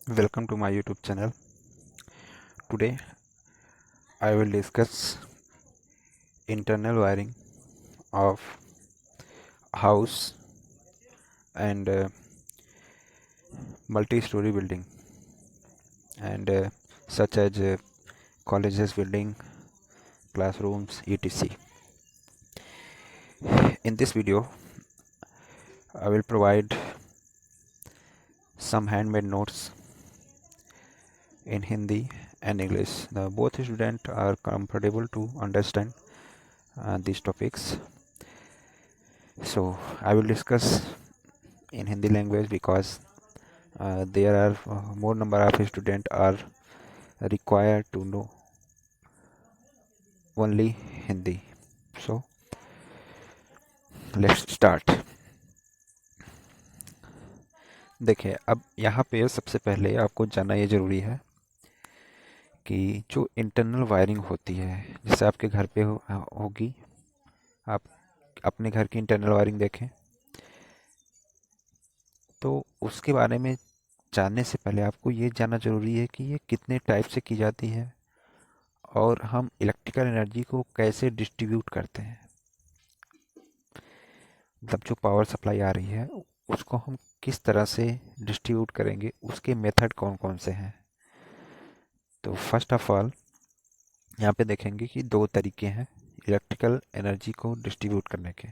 Welcome to my YouTube channel. Today I will discuss internal wiring of house and multi-story building and such as colleges building, classrooms, etc. In this video I will provide some handmade notes in Hindi and English. Both students are comfortable to understand these topics. So I will discuss in Hindi language because there are more number of students are required to know only Hindi. So let's start. देखिए, अब यहाँ पे सबसे पहले आपको जानना ये ज़रूरी है कि जो इंटरनल वायरिंग होती है, जैसे आपके घर पे होगी, आप अपने घर की इंटरनल वायरिंग देखें तो उसके बारे में जानने से पहले आपको ये जानना ज़रूरी है कि ये कितने टाइप से की जाती है और हम इलेक्ट्रिकल एनर्जी को कैसे डिस्ट्रीब्यूट करते हैं। मतलब जो पावर सप्लाई आ रही है उसको हम किस तरह से डिस्ट्रीब्यूट करेंगे, उसके मेथड कौन कौन से हैं। तो फर्स्ट ऑफ ऑल यहाँ पे देखेंगे कि दो तरीके हैं इलेक्ट्रिकल एनर्जी को डिस्ट्रीब्यूट करने के।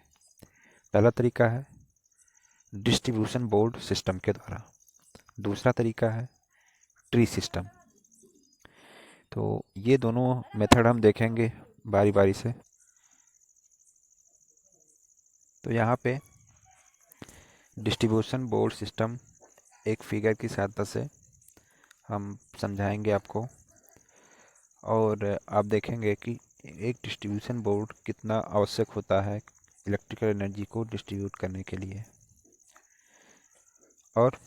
पहला तरीका है डिस्ट्रीब्यूशन बोर्ड सिस्टम के द्वारा, दूसरा तरीका है ट्री सिस्टम। तो ये दोनों मेथड हम देखेंगे बारी बारी से। तो यहाँ पे डिस्ट्रीब्यूशन बोर्ड सिस्टम एक फिगर की सहायता से हम समझाएंगे आपको, और आप देखेंगे कि एक डिस्ट्रीब्यूशन बोर्ड कितना आवश्यक होता है इलेक्ट्रिकल एनर्जी को डिस्ट्रीब्यूट करने के लिए। और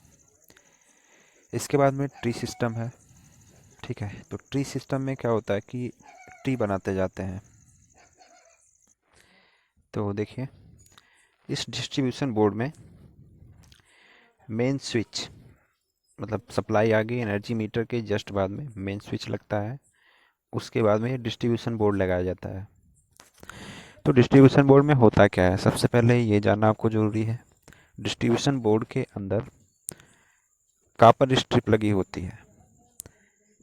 इसके बाद में ट्री सिस्टम है। ठीक है, तो ट्री सिस्टम में क्या होता है कि ट्री बनाते जाते हैं। तो देखिए, इस डिस्ट्रीब्यूशन बोर्ड में मेन स्विच, मतलब सप्लाई आ गई एनर्जी मीटर के जस्ट बाद में मेन स्विच लगता है, उसके बाद में डिस्ट्रीब्यूशन बोर्ड लगाया जाता है। तो डिस्ट्रीब्यूशन बोर्ड में होता क्या है, सबसे पहले ये जानना आपको ज़रूरी है। डिस्ट्रीब्यूशन बोर्ड के अंदर कॉपर स्ट्रिप लगी होती है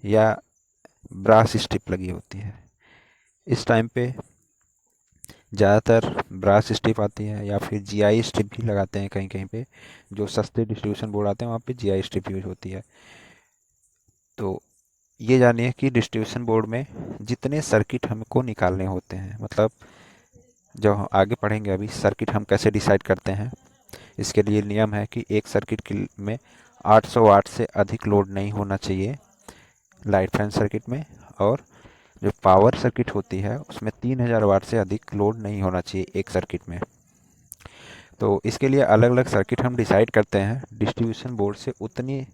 या ब्रास स्ट्रिप लगी होती है। इस टाइम पे ज़्यादातर ब्रास स्ट्रिप आती है या फिर जीआई स्ट्रिप भी लगाते हैं कहीं कहीं पे। जो सस्ते डिस्ट्रीब्यूशन बोर्ड आते हैं वहाँ पे जीआई स्ट्रिप यूज होती है। तो ये जानिए कि डिस्ट्रीब्यूशन बोर्ड में जितने सर्किट हमको निकालने होते हैं, मतलब जो हम आगे पढ़ेंगे अभी सर्किट हम कैसे डिसाइड करते हैं, इसके लिए नियम है कि एक सर्किट में 800 वाट से अधिक लोड नहीं होना चाहिए लाइट फैन सर्किट में, और जो पावर सर्किट होती है उसमें 3000 वाट से अधिक लोड नहीं होना चाहिए एक सर्किट में। तो इसके लिए अलग अलग सर्किट हम डिसाइड करते हैं। डिस्ट्रीब्यूशन बोर्ड से उतनी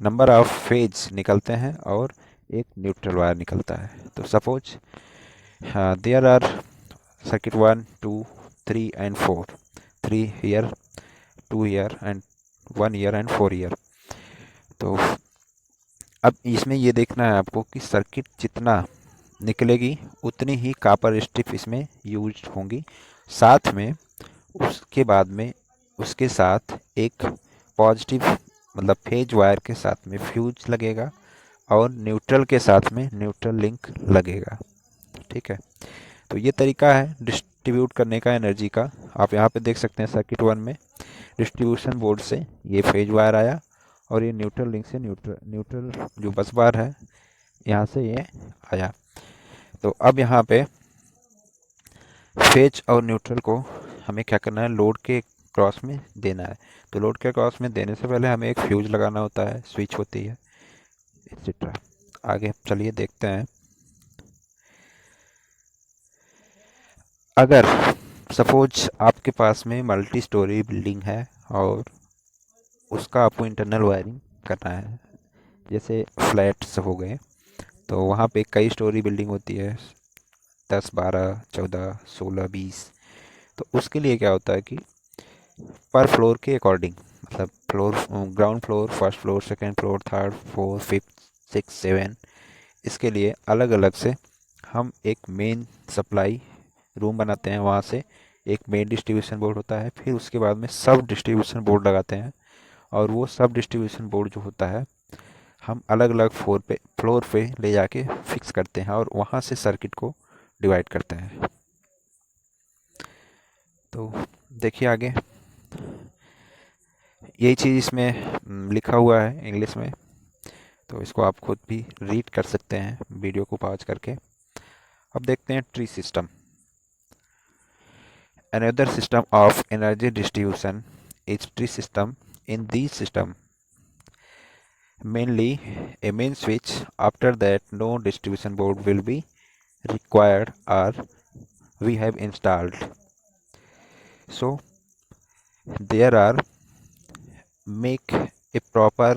नंबर ऑफ फेज निकलते हैं और एक न्यूट्रल वायर निकलता है। तो suppose there are circuit 1, 2, 3 and 4, 3 here, 2 here and 1 here and 4 here। तो अब इसमें ये देखना है आपको कि सर्किट जितना निकलेगी उतनी ही कॉपर स्ट्रिप इसमें यूज होंगी। साथ में उसके बाद में उसके साथ एक पॉजिटिव मतलब फेज वायर के साथ में फ्यूज लगेगा और न्यूट्रल के साथ में न्यूट्रल लिंक लगेगा। ठीक है, तो ये तरीका है डिस्ट्रीब्यूट करने का एनर्जी का। आप यहाँ पे देख सकते हैं सर्किट 1 में डिस्ट्रीब्यूशन बोर्ड से ये फेज वायर आया और ये न्यूट्रल लिंक से न्यूट्रल जो बस बार है यहाँ से ये आया। तो अब यहाँ पे फेज और न्यूट्रल को हमें क्या करना है, लोड के क्रॉस में देना है। तो लोड के क्रॉस में देने से पहले हमें एक फ्यूज लगाना होता है, स्विच होती है, एक्सेट्रा। आगे चलिए देखते हैं। अगर सपोज आपके पास में मल्टी स्टोरी बिल्डिंग है और उसका आपको इंटरनल वायरिंग करना है, जैसे फ्लैट्स हो गए, तो वहाँ पे कई स्टोरी बिल्डिंग होती है, 10, 12, 14, 16, 20। तो उसके लिए क्या होता है कि पर फ्लोर के अकॉर्डिंग, मतलब floor, ground floor, first floor, second floor, third, fourth, fifth, six, seven, इसके लिए अलग अलग से हम एक मेन सप्लाई रूम बनाते हैं। वहाँ से एक मेन डिस्ट्रीब्यूशन बोर्ड होता है, फिर उसके बाद में सब डिस्ट्रीब्यूशन बोर्ड लगाते हैं। और वो सब डिस्ट्रीब्यूशन बोर्ड जो होता है हम अलग अलग फ्लोर पे ले जाके फिक्स करते हैं और वहाँ से सर्किट को डिवाइड करते हैं। तो देखिए आगे, यही चीज़ इसमें लिखा हुआ है इंग्लिश में, तो इसको आप खुद भी रीड कर सकते हैं वीडियो को पॉज करके। अब देखते हैं tree system. Another system of energy distribution is tree system. In this system mainly a main switch, after that no distribution board will be required or we have installed. So there are make a proper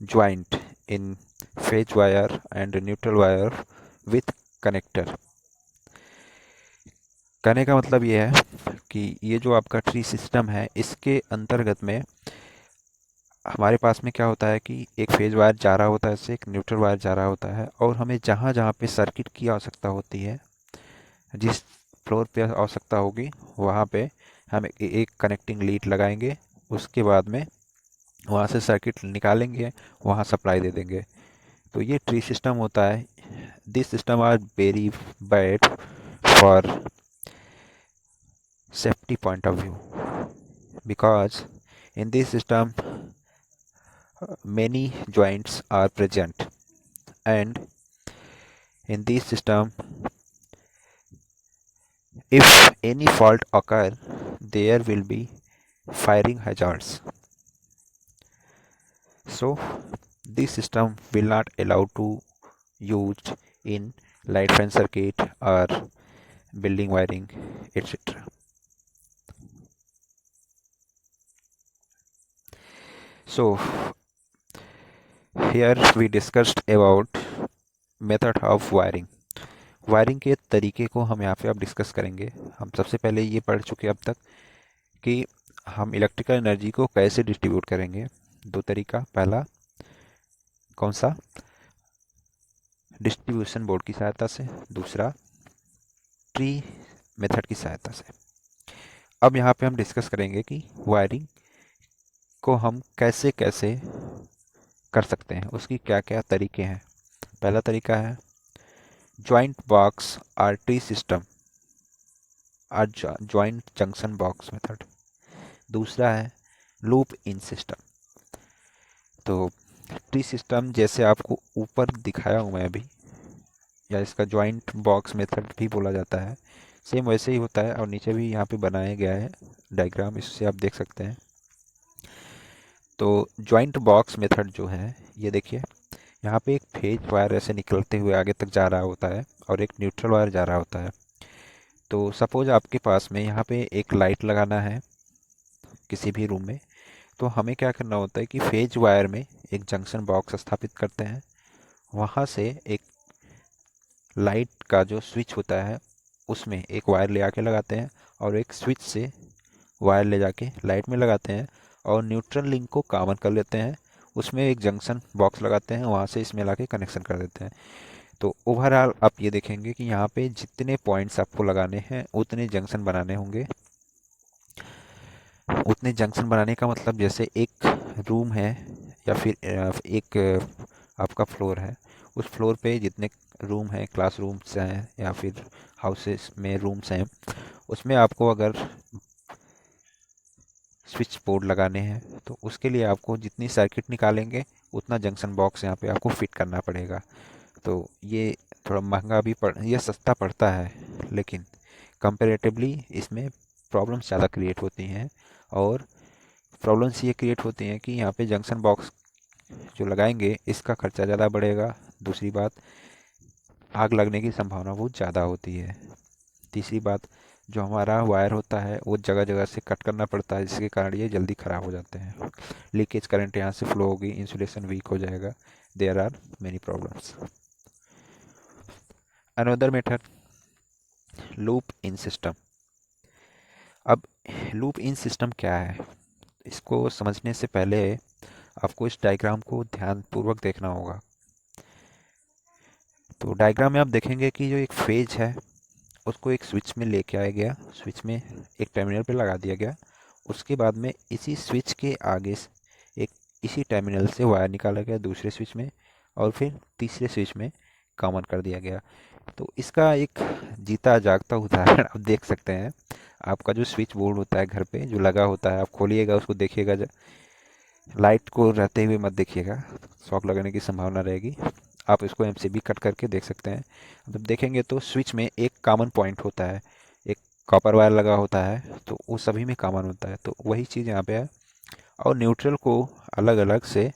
joint in phase wire and neutral wire with connector. कहने का मतलब ये है कि ये जो आपका tree system है इसके अंतर्गत में हमारे पास में क्या होता है कि एक फेज वायर जा रहा होता है, इससे एक न्यूट्रल वायर जा रहा होता है, और हमें जहाँ जहाँ पे सर्किट की आवश्यकता होती है, जिस फ्लोर पे आवश्यकता होगी वहाँ पे हम एक कनेक्टिंग लीड लगाएंगे। उसके बाद में वहाँ से सर्किट निकालेंगे, वहाँ सप्लाई दे देंगे। तो ये ट्री सिस्टम होता है। This system are very bad for safety point of view, because in this system many joints are present, and in this system if any fault occur there will be firing hazards. So this system will not allow to use in light fan circuit or building wiring, etc. So here we discussed about method of wiring. Wiring के तरीके को हम यहाँ पे अब discuss करेंगे। हम सबसे पहले ये पढ़ चुके अब तक कि हम इलेक्ट्रिकल एनर्जी को कैसे डिस्ट्रीब्यूट करेंगे। दो तरीका, पहला कौन सा, डिस्ट्रीब्यूशन बोर्ड की सहायता से, दूसरा ट्री मेथड की सहायता से। अब यहाँ पे हम डिस्कस करेंगे कि वायरिंग को हम कैसे कैसे कर सकते हैं, उसकी क्या क्या तरीके हैं। पहला तरीका है जॉइंट बॉक्स और ट्री सिस्टम और जॉइंट जंक्शन बॉक्स मेथड। दूसरा है लूप इन सिस्टम। तो ट्री सिस्टम जैसे आपको ऊपर दिखाया हूँ मैं अभी, या इसका जॉइंट बॉक्स मेथड भी बोला जाता है, सेम वैसे ही होता है। और नीचे भी यहाँ पे बनाया गया है डायग्राम, इससे आप देख सकते हैं। तो जॉइंट बॉक्स मेथड जो है ये देखिए, यहाँ पे एक फेज वायर ऐसे निकलते हुए आगे तक जा रहा होता है और एक न्यूट्रल वायर जा रहा होता है। तो सपोज आपके पास में यहाँ पे एक लाइट लगाना है किसी भी रूम में, तो हमें क्या करना होता है कि फेज वायर में एक जंक्शन बॉक्स स्थापित करते हैं। वहाँ से एक लाइट का जो स्विच होता है उसमें एक वायर ले आके लगाते हैं और एक स्विच से वायर ले जाके लाइट में लगाते हैं और न्यूट्रल लिंक को कॉमन कर लेते हैं। उसमें एक जंक्शन बॉक्स लगाते हैं, वहाँ से इसमें लाके कनेक्शन कर देते हैं। तो ओवरऑल आप ये देखेंगे कि यहाँ पे जितने पॉइंट्स आपको लगाने हैं उतने जंक्शन बनाने होंगे। उतने जंक्शन बनाने का मतलब जैसे एक रूम है या फिर एक आपका फ्लोर है, उस फ्लोर पे जितने रूम हैं, क्लासरूम्स हैं या फिर हाउसेस में रूम्स हैं, उसमें आपको अगर स्विच बोर्ड लगाने हैं तो उसके लिए आपको जितनी सर्किट निकालेंगे उतना जंक्शन बॉक्स यहाँ पे आपको फिट करना पड़ेगा। तो ये थोड़ा महंगा भी ये सस्ता पड़ता है, लेकिन कंपेरेटिवली इसमें प्रॉब्लम्स ज़्यादा क्रिएट होती हैं। और प्रॉब्लम्स ये क्रिएट होती हैं कि यहाँ पे जंक्शन बॉक्स जो लगाएंगे इसका खर्चा ज़्यादा बढ़ेगा। दूसरी बात, आग लगने की संभावना बहुत ज़्यादा होती है। तीसरी बात, जो हमारा वायर होता है वो जगह जगह से कट करना पड़ता है, जिसके कारण ये जल्दी ख़राब हो जाते हैं। लीकेज करंट यहाँ से फ्लो होगी, इंसुलेशन वीक हो जाएगा। There are many problems. Another method loop in system. अब लूप इन सिस्टम क्या है? इसको समझने से पहले आपको इस डायग्राम को ध्यानपूर्वक देखना होगा। तो डायग्राम में आप देखेंगे कि जो एक फेज है उसको एक स्विच में लेके आया गया, स्विच में एक टर्मिनल पे लगा दिया गया। उसके बाद में इसी स्विच के आगे एक इसी टर्मिनल से वायर निकाला गया दूसरे स्विच में, और फिर तीसरे स्विच में कॉमन कर दिया गया। तो इसका एक जीता जागता उदाहरण आप देख सकते हैं। आपका जो स्विच बोर्ड होता है घर पे जो लगा होता है, आप खोलिएगा उसको देखिएगा, लाइट को रहते हुए मत देखिएगा, शॉक लगने की संभावना रहेगी। आप इसको एमसीबी कट करके देख सकते हैं। जब देखेंगे तो स्विच में एक कॉमन पॉइंट होता है, एक कॉपर वायर लगा होता है, तो वो सभी में कॉमन होता है। तो वही चीज़ यहाँ पे है। और न्यूट्रल को अलग अलग से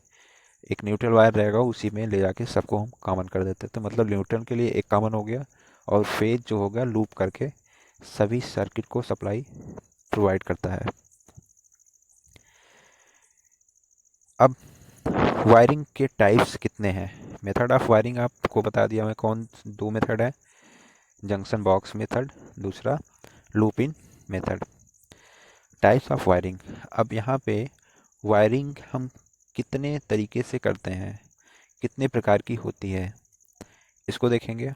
एक न्यूट्रल वायर रहेगा, उसी में ले जाके सबको हम कॉमन कर देते हैं। तो मतलब न्यूट्रल के लिए एक कॉमन हो गया, और फेज जो होगा लूप करके सभी सर्किट को सप्लाई प्रोवाइड करता है। अब वायरिंग के टाइप्स कितने हैं? मेथड ऑफ वायरिंग आपको बता दिया मैं, कौन दो मेथड है, जंक्शन बॉक्स मेथड, दूसरा loop in method. Types of wiring, अब यहाँ पे वायरिंग हम कितने तरीके से करते हैं, कितने प्रकार की होती है, इसको देखेंगे।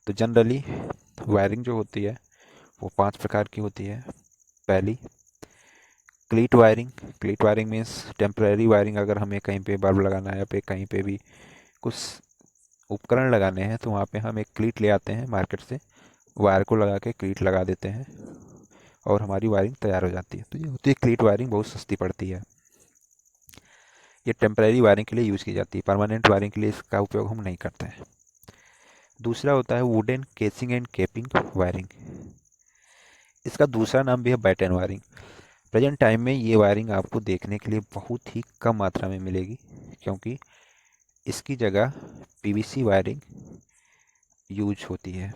तो जनरली वायरिंग जो होती है वो 5 प्रकार की होती है। पहली, क्लीट wiring. क्लीट wiring means temporary wiring. अगर हमें कहीं पे बल्ब लगाना है या पे कहीं पे भी कुछ उपकरण लगाने हैं तो वहाँ पे हम एक क्लीट ले आते हैं मार्केट से, वायर को लगा के क्लीट लगा देते हैं और हमारी वायरिंग तैयार हो जाती है। तो ये होती है क्लीट वायरिंग, बहुत सस्ती पड़ती है। ये टेम्परेरी वायरिंग के लिए यूज़ की जाती है, परमानेंट वायरिंग के लिए इसका उपयोग हम नहीं करते हैं। दूसरा होता है वुडन केसिंग एंड केपिंग वायरिंग। इसका दूसरा नाम भी है बैटन वायरिंग। प्रेजेंट टाइम में ये वायरिंग आपको देखने के लिए बहुत ही कम मात्रा में मिलेगी, क्योंकि इसकी जगह पीवीसी वायरिंग यूज होती है।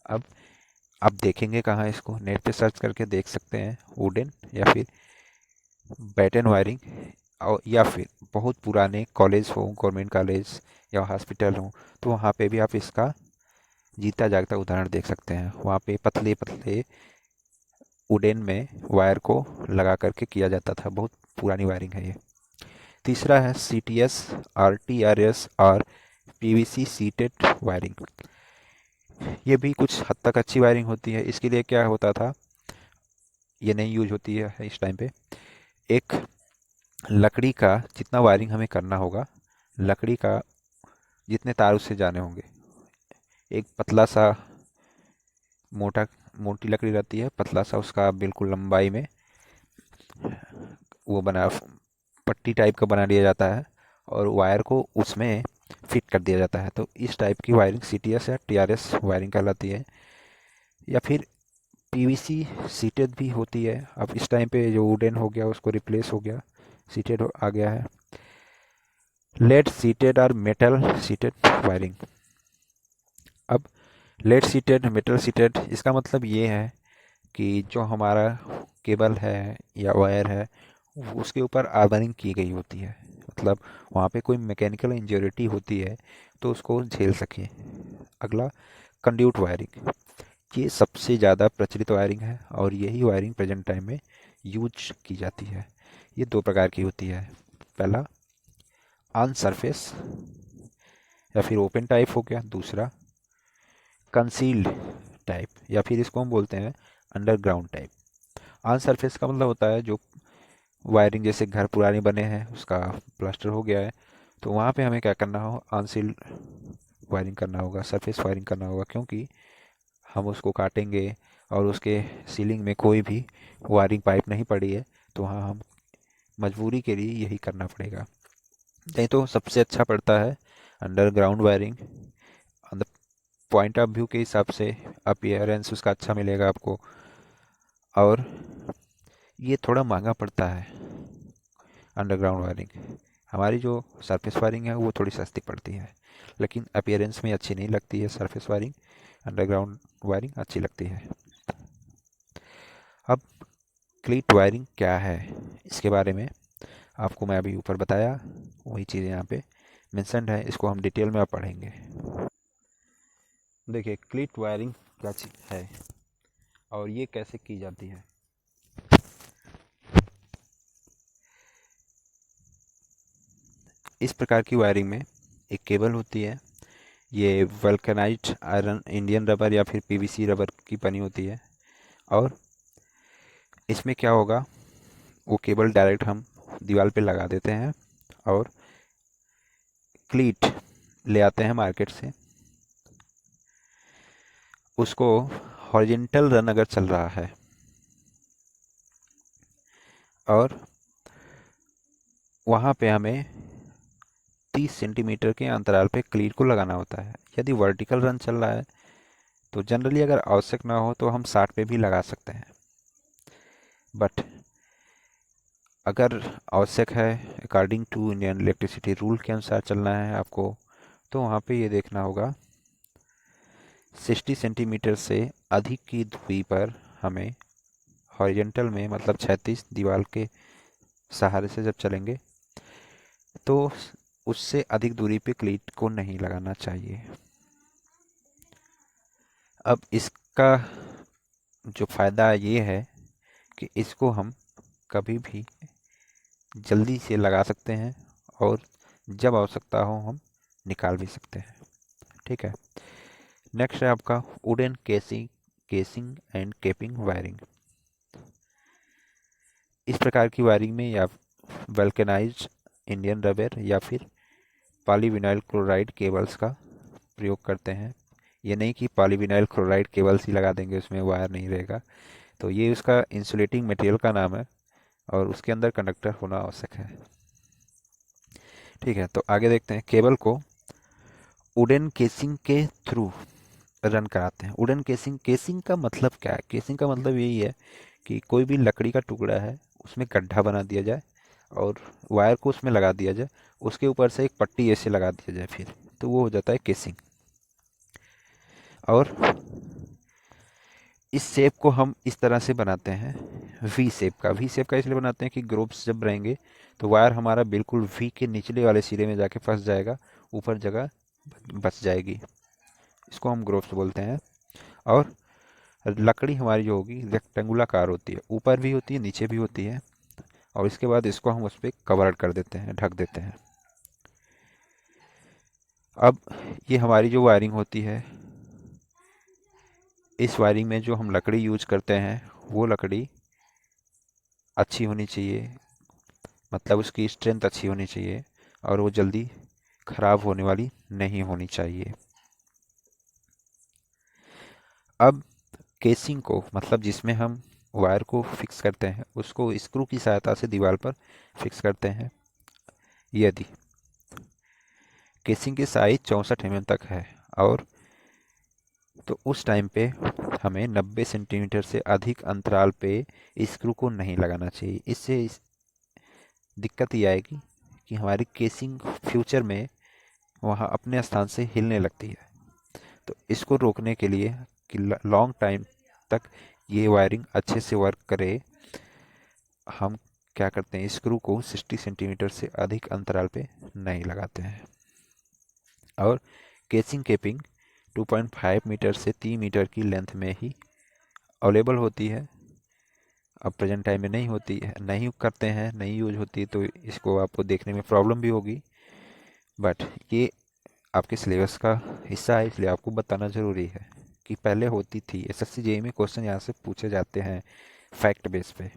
अब आप देखेंगे कहाँ, इसको नेट पे सर्च करके देख सकते हैं, वुडन या फिर बैटन वायरिंग। और या फिर बहुत पुराने कॉलेज हो, गवर्नमेंट कॉलेज या हॉस्पिटल हो, तो वहाँ पे भी आप इसका जीता जागता उदाहरण देख सकते हैं। वहाँ पे पतले पतले वुडन में वायर को लगा करके किया जाता था, बहुत पुरानी वायरिंग है ये। तीसरा है CTS, RTRS और PVC सीटेड वायरिंग। ये भी कुछ हद तक अच्छी वायरिंग होती है। इसके लिए क्या होता था, ये नहीं यूज होती है इस टाइम पे। एक लकड़ी का जितना वायरिंग हमें करना होगा, लकड़ी का जितने तार उससे जाने होंगे, एक पतला सा मोटा मोटी लकड़ी रहती है, पतला सा उसका बिल्कुल लंबाई में वो बना पट्टी टाइप का बना दिया जाता है और वायर को उसमें फिट कर दिया जाता है। तो इस टाइप की वायरिंग CTS या TRS वायरिंग कहलाती है। या फिर PVC सीटेड भी होती है। अब इस टाइम पे जो वुडन हो गया उसको रिप्लेस हो गया, सीटेड आ गया है। लेड सीटेड और मेटल सीटेड वायरिंग। अब लेड सीटेड, मेटल सीटेड, इसका मतलब ये है कि जो हमारा केबल है या वायर है उसके ऊपर आर्मरिंग की गई होती है, मतलब वहाँ पे कोई मैकेनिकल इंज्योरिटी होती है तो उसको झेल सके। अगला, कंड्यूट वायरिंग। ये सबसे ज़्यादा प्रचलित वायरिंग है और यही वायरिंग प्रेजेंट टाइम में यूज की जाती है। ये दो प्रकार की होती है। पहला, ऑन सरफेस या फिर ओपन टाइप हो गया। दूसरा, कंसील्ड टाइप या फिर इसको हम बोलते हैं अंडरग्राउंड टाइप। ऑन सरफेस का मतलब होता है जो वायरिंग, जैसे घर पुराने बने हैं उसका प्लास्टर हो गया है तो वहाँ पे हमें क्या करना हो, अनसील्ड वायरिंग करना होगा, सरफेस वायरिंग करना होगा, क्योंकि हम उसको काटेंगे और उसके सीलिंग में कोई भी वायरिंग पाइप नहीं पड़ी है तो वहाँ हम मजबूरी के लिए यही करना पड़ेगा। नहीं तो सबसे अच्छा पड़ता है underground wiring. The point of view के हिसाब से अपीयरेंस उसका अच्छा मिलेगा आपको, और ये थोड़ा महंगा पड़ता है अंडरग्राउंड वायरिंग। हमारी जो सरफेस वायरिंग है वो थोड़ी सस्ती पड़ती है, लेकिन अपीयरेंस में अच्छी नहीं लगती है सरफेस वायरिंग, अंडरग्राउंड वायरिंग अच्छी लगती है। अब क्लीट वायरिंग क्या है, इसके बारे में आपको मैं अभी ऊपर बताया, वही चीज़ें यहाँ पे मेंशन्ड है, इसको हम डिटेल में अब पढ़ेंगे। देखिए क्लीट वायरिंग क्या चीज़ है और ये कैसे की जाती है। इस प्रकार की वायरिंग में एक केबल होती है, ये वल्कनाइज्ड आयरन, इंडियन रबर या फिर पीवीसी रबर की बनी होती है। और इसमें क्या होगा, वो केबल डायरेक्ट हम दीवार पे लगा देते हैं और क्लीट ले आते हैं मार्केट से। उसको हॉरिजेंटल रन अगर चल रहा है और वहाँ पे हमें 30 सेंटीमीटर के अंतराल पे क्लीट को लगाना होता है। यदि वर्टिकल रन चल रहा है तो जनरली अगर आवश्यक ना हो तो हम 60 पे भी लगा सकते हैं, बट अगर आवश्यक है according to Indian electricity rule के अनुसार चलना है आपको, तो वहाँ पे ये देखना होगा 60 सेंटीमीटर से अधिक की दूरी पर हमें हॉरिजेंटल में, मतलब 36 दीवार के सहारे से जब चलेंगे तो उससे अधिक दूरी पे क्लीट को नहीं लगाना चाहिए। अब इसका जो फ़ायदा ये है कि इसको हम कभी भी जल्दी से लगा सकते हैं और जब आवश्यकता हो हम निकाल भी सकते हैं। ठीक है। नेक्स्ट है आपका वुडन केसिंग एंड केपिंग वायरिंग। इस प्रकार की वायरिंग में या वल्केनाइज्ड इंडियन रबर या फिर पॉलीविनाइल क्लोराइड केबल्स का प्रयोग करते हैं। ये नहीं कि पॉलीविनाइल क्लोराइड केबल्स ही लगा देंगे, उसमें वायर नहीं रहेगा। तो ये उसका इंसुलेटिंग मटेरियल का नाम है और उसके अंदर कंडक्टर होना आवश्यक है। ठीक है, तो आगे देखते हैं। केबल को वुडन केसिंग के थ्रू रन कराते हैं। वुडन केसिंग, केसिंग का मतलब क्या है? केसिंग का मतलब यही है कि कोई भी लकड़ी का टुकड़ा है उसमें गड्ढा बना दिया जाए और वायर को उसमें लगा दिया जाए, उसके ऊपर से एक पट्टी ऐसे लगा दिया जाए, फिर तो वो हो जाता है केसिंग। और इस शेप को हम इस तरह से बनाते हैं, वी शेप का। वी शेप का इसलिए बनाते हैं कि ग्रोव्स जब रहेंगे तो वायर हमारा बिल्कुल वी के निचले वाले सिरे में जाके फंस जाएगा, ऊपर जगह बच जाएगी। इसको हम ग्रोव्स बोलते हैं। और लकड़ी हमारी जो होगी रेक्टेंगुलर होती है, ऊपर भी होती है नीचे भी होती है। और इसके बाद इसको हम उस पर कवर कर देते हैं, ढक देते हैं। अब ये हमारी जो वायरिंग होती है, इस वायरिंग में जो हम लकड़ी यूज करते हैं वो लकड़ी अच्छी होनी चाहिए, मतलब उसकी स्ट्रेंथ अच्छी होनी चाहिए और वो जल्दी खराब होने वाली नहीं होनी चाहिए। अब केसिंग को, मतलब जिसमें हम वायर को फिक्स करते हैं, उसको स्क्रू की सहायता से दीवार पर फिक्स करते हैं। यदि केसिंग की साइज 64 mm तक है और तो उस टाइम पे हमें 90 सेंटीमीटर से अधिक अंतराल पे स्क्रू को नहीं लगाना चाहिए। इससे दिक्कत ये आएगी कि हमारी केसिंग फ्यूचर में वहाँ अपने स्थान से हिलने लगती है। तो इसको रोकने के लिए कि लॉन्ग टाइम तक ये वायरिंग अच्छे से वर्क करे, हम क्या करते हैं, स्क्रू को 60 सेंटीमीटर से अधिक अंतराल पे नहीं लगाते हैं। और केसिंग केपिंग 2.5 मीटर से 3 मीटर की लेंथ में ही अवेलेबल होती है। अब प्रेजेंट टाइम में नहीं होती है, नहीं करते हैं, नहीं यूज होती, तो इसको आपको देखने में प्रॉब्लम भी होगी। बट ये आपके सिलेबस का हिस्सा है, इसलिए आपको बताना ज़रूरी है कि पहले होती थी। एसएससी जेईई में क्वेश्चन यहाँ से पूछे जाते हैं फैक्ट बेस पे।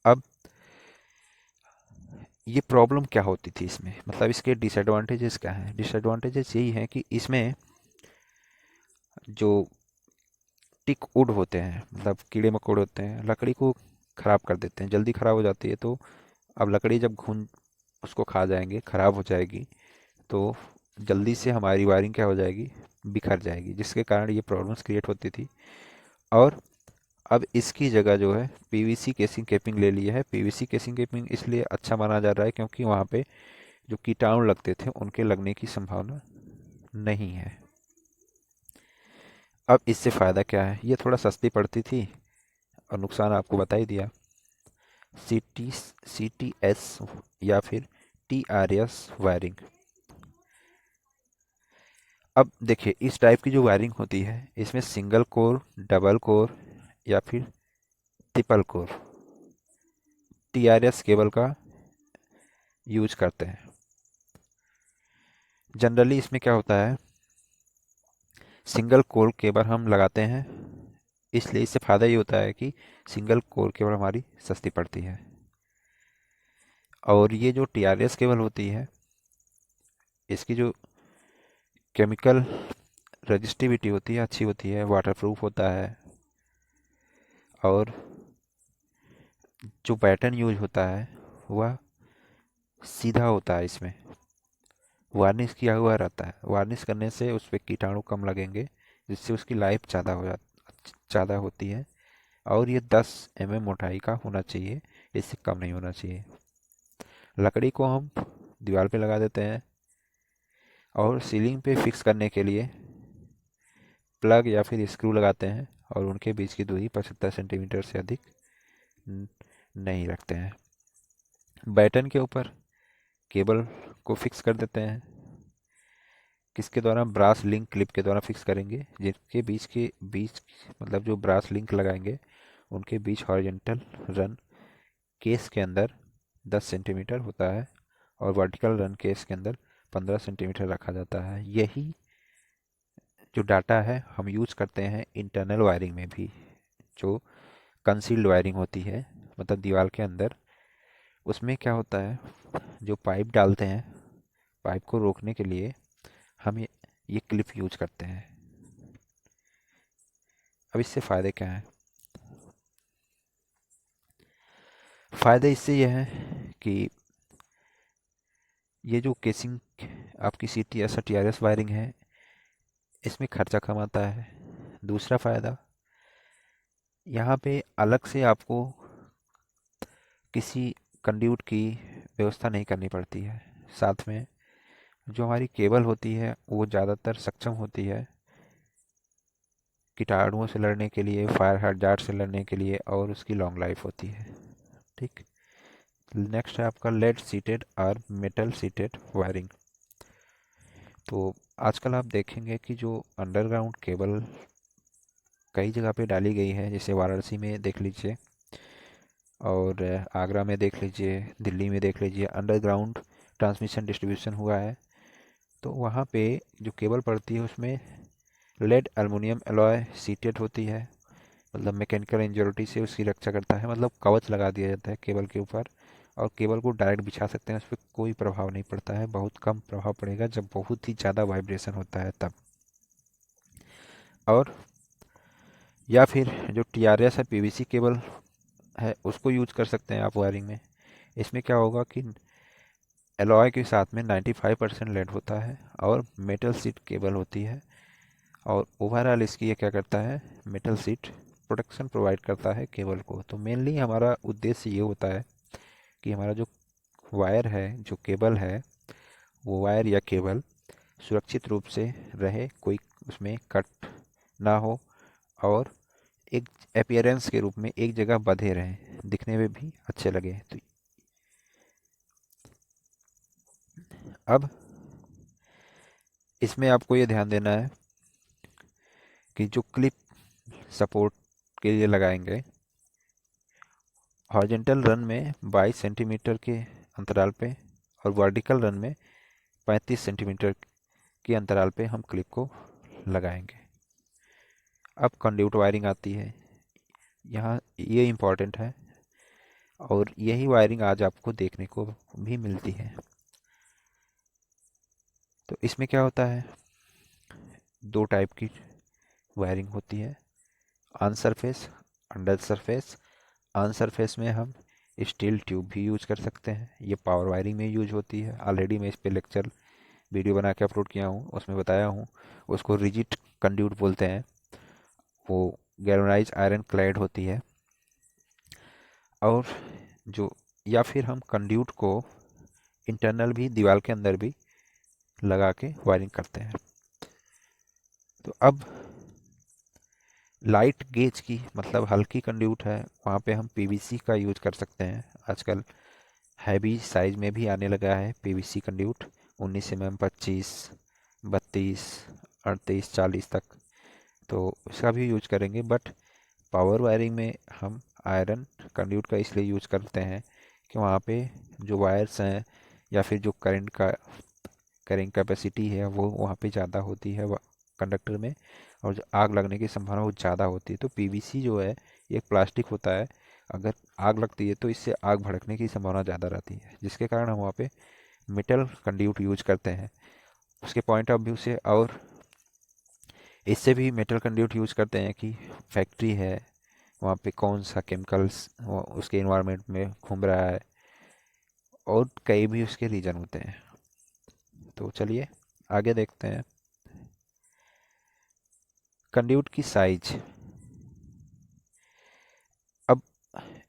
अब ये प्रॉब्लम क्या होती थी इसमें, मतलब इसके डिसएडवांटेजेस क्या हैं? डिसएडवांटेजेस यही हैं कि इसमें जो टिक वुड होते हैं, मतलब कीड़े मकोड़े होते हैं, लकड़ी को ख़राब कर देते हैं, जल्दी ख़राब हो जाती है। तो अब लकड़ी जब घुन उसको खा जाएंगे, ख़राब हो जाएगी, तो जल्दी से हमारी वायरिंग क्या हो जाएगी, बिखर जाएगी, जिसके कारण ये प्रॉब्लम्स क्रिएट होती थी। और अब इसकी जगह जो है पीवीसी केसिंग केपिंग ले लिया है। पीवीसी केसिंग केपिंग इसलिए अच्छा माना जा रहा है क्योंकि वहाँ पे जो कीटाणु लगते थे उनके लगने की संभावना नहीं है। अब इससे फ़ायदा क्या है, ये थोड़ा सस्ती पड़ती थी और नुकसान आपको बता ही दिया। CTS या फिर TRS वायरिंग। अब देखिए, इस टाइप की जो वायरिंग होती है इसमें सिंगल कोर, डबल कोर या फिर ट्रिपल कोर TRS केबल का यूज करते हैं। जनरली इसमें क्या होता है, सिंगल कोर केबल हम लगाते हैं, इसलिए इससे फ़ायदा ये होता है कि सिंगल कोर केबल हमारी सस्ती पड़ती है। और ये जो टीआरएस केबल होती है, इसकी जो केमिकल रजिस्टिविटी होती है अच्छी होती है, वाटरप्रूफ होता है, और जो पैटर्न यूज होता है वह सीधा होता है। इसमें वार्निश किया हुआ रहता है, वार्निश करने से उस पर कीटाणु कम लगेंगे, जिससे उसकी लाइफ ज़्यादा होती है। और ये 10 mm मोटाई का होना चाहिए, इससे कम नहीं होना चाहिए। लकड़ी को हम दीवार पे लगा देते हैं, और सीलिंग पे फिक्स करने के लिए प्लग या फिर स्क्रू लगाते हैं, और उनके बीच की दूरी 75 सेंटीमीटर से अधिक न- नहीं रखते हैं। बैटन के ऊपर केबल को फिक्स कर देते हैं, किसके द्वारा, ब्रास लिंक क्लिप के द्वारा फिक्स करेंगे, जिनके बीच मतलब जो ब्रास लिंक लगाएंगे उनके बीच हॉरिजॉन्टल रन केस के अंदर 10 सेंटीमीटर होता है, और वर्टिकल रन केस के अंदर 15 सेंटीमीटर रखा जाता है। यही जो डाटा है हम यूज करते हैं इंटरनल वायरिंग में भी, जो कंसील्ड वायरिंग होती है, मतलब दीवार के अंदर। उसमें क्या होता है, जो पाइप डालते हैं, पाइप को रोकने के लिए हम ये क्लिप यूज करते हैं। अब इससे फ़ायदे क्या हैं? फ़ायदे इससे यह हैं कि ये जो केसिंग आपकी CTS TRS वायरिंग है, इसमें खर्चा कम आता है। दूसरा फ़ायदा, यहाँ पे अलग से आपको किसी कंड्यूट की व्यवस्था नहीं करनी पड़ती है। साथ में जो हमारी केबल होती है वो ज़्यादातर सक्षम होती है कीटाणुओं से लड़ने के लिए, फायर hazard से लड़ने के लिए, और उसकी लॉन्ग लाइफ होती है। ठीक। नेक्स्ट है आपका लेड सीटेड और मेटल सीटेड वायरिंग। तो आजकल आप देखेंगे कि जो अंडरग्राउंड केबल कई जगह पे डाली गई है, जैसे वाराणसी में देख लीजिए, और आगरा में देख लीजिए, दिल्ली में देख लीजिए, अंडरग्राउंड ट्रांसमिशन डिस्ट्रीब्यूशन हुआ है। तो वहाँ पे जो केबल पड़ती है उसमें लेड एल्युमिनियम एलॉय सीटेड होती है, मतलब मैकेनिकल इंज्योरिटी से उसकी रक्षा करता है, मतलब कवच लगा दिया जाता है केबल के ऊपर, और केबल को डायरेक्ट बिछा सकते हैं, उस पर कोई प्रभाव नहीं पड़ता है। बहुत कम प्रभाव पड़ेगा जब बहुत ही ज़्यादा वाइब्रेशन होता है तब। और या फिर जो TRS है, PVC केबल है, उसको यूज कर सकते हैं आप वायरिंग में। इसमें क्या होगा कि एलॉय के साथ में 95% लेड होता है, और मेटल सीट केबल होती है, और ओवरऑल इसकी ये क्या करता है, मेटल सीट प्रोटेक्शन प्रोवाइड करता है केबल को। तो मेनली हमारा उद्देश्य ये होता है कि हमारा जो वायर है, जो केबल है, वो वायर या केबल सुरक्षित रूप से रहे, कोई उसमें कट ना हो, और एक अपीयरेंस के रूप में एक जगह बंधे रहें, दिखने में भी अच्छे लगे। तो अब इसमें आपको ये ध्यान देना है कि जो क्लिप सपोर्ट के लिए लगाएंगे, हॉरिजॉन्टल रन में 22 सेंटीमीटर के अंतराल पे, और वर्टिकल रन में 35 सेंटीमीटर के अंतराल पे हम क्लिप को लगाएंगे। अब कंड्यूट वायरिंग आती है, यहाँ ये इम्पॉर्टेंट है, और यही वायरिंग आज आपको देखने को भी मिलती है। तो इसमें क्या होता है, दो टाइप की वायरिंग होती है, on surface, under surface. On surface में हम स्टील ट्यूब भी यूज कर सकते हैं, ये पावर वायरिंग में यूज होती है। ऑलरेडी मैं इस पे लेक्चर वीडियो बना के अपलोड किया हूँ, उसमें बताया हूँ। उसको रिजिड कंड्यूट बोलते हैं, वो गैल्वेनाइज आयरन क्लैड होती है। और जो, या फिर हम कंड्यूट को इंटरनल भी दीवार के अंदर भी लगा के वायरिंग करते हैं। तो अब लाइट गेज की, मतलब हल्की कंड्यूट है, वहाँ पे हम PVC का यूज कर सकते हैं। आजकल हैवी साइज में भी आने लगा है PVC कंड्यूट, 19 mm, 25, 32, 38, 40 तक, तो उसका भी यूज करेंगे। बट पावर वायरिंग में हम आयरन कंड्यूट का इसलिए यूज करते हैं कि वहाँ पे जो वायर्स हैं या फिर जो करंट का कैरिंग कैपेसिटी है वो वहाँ पे ज़्यादा होती है कंडक्टर में, और जो आग लगने की संभावना वो ज़्यादा होती है। तो पीवीसी जो है ये एक प्लास्टिक होता है, अगर आग लगती है तो इससे आग भड़कने की संभावना ज़्यादा रहती है, जिसके कारण हम वहाँ पे मेटल कंड्यूट यूज करते हैं उसके पॉइंट ऑफ व्यू से। और इससे भी मेटल कंड्यूट यूज करते हैं कि फैक्ट्री है, वहाँ पे कौन सा केमिकल्स उसके इन्वायरमेंट में घूम रहा है, और कई भी उसके रीजन होते हैं। तो चलिए आगे देखते हैं। कंड्यूट की साइज, अब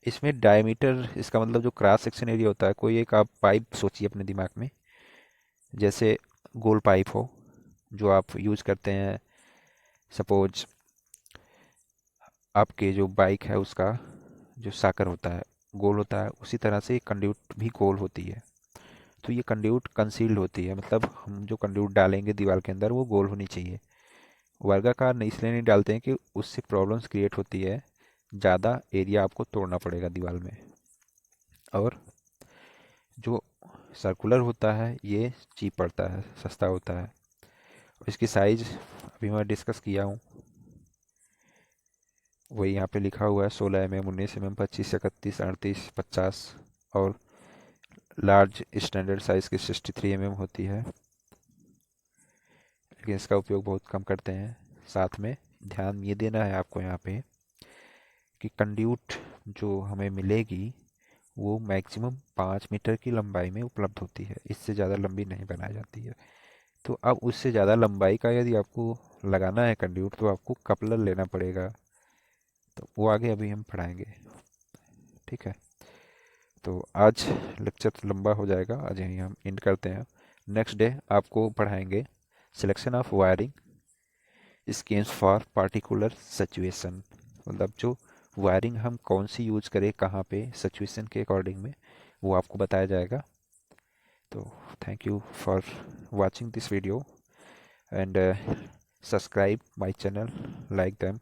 इसमें डायमीटर, इसका मतलब जो क्रॉस सेक्शन एरिया होता है, कोई एक आप पाइप सोचिए अपने दिमाग में, जैसे गोल पाइप हो जो आप यूज करते हैं। सपोज आपके जो बाइक है उसका जो साकर होता है गोल होता है, उसी तरह से कंड्यूट भी गोल होती है। तो ये कंड्यूट कंसील्ड होती है, मतलब हम जो कंड्यूट डालेंगे दीवार के अंदर वो गोल होनी चाहिए। वर्गाकार नहीं इसलिए नहीं डालते हैं कि उससे प्रॉब्लम्स क्रिएट होती है, ज़्यादा एरिया आपको तोड़ना पड़ेगा दीवार में। और जो सर्कुलर होता है ये चीप पड़ता है, सस्ता होता है। इसकी साइज अभी मैं डिस्कस किया हूँ, वही यहाँ पे लिखा हुआ है, 16 mm, 19 mm, 25, 31, 38, 50, और लार्ज स्टैंडर्ड साइज़ की 63 mm होती है, लेकिन इसका उपयोग बहुत कम करते हैं। साथ में ध्यान ये देना है आपको यहाँ पे कि कंड्यूट जो हमें मिलेगी वो मैक्सिमम 5 मीटर की लंबाई में उपलब्ध होती है, इससे ज़्यादा लंबी नहीं बनाई जाती है। तो अब उससे ज़्यादा लंबाई का यदि आपको लगाना है कंड्यूट तो आपको कपलर लेना पड़ेगा, तो वो आगे अभी हम पढ़ाएंगे। ठीक है, तो आज लेक्चर लंबा हो जाएगा, आज यहीं हम एंड करते हैं। नेक्स्ट डे आपको पढ़ाएंगे selection of wiring schemes for particular situation, मतलब जो वायरिंग हम कौन सी यूज करें कहाँ पे सिचुएशन के अकॉर्डिंग में, वो आपको बताया जाएगा। तो thank you for watching this video and subscribe my channel, like them.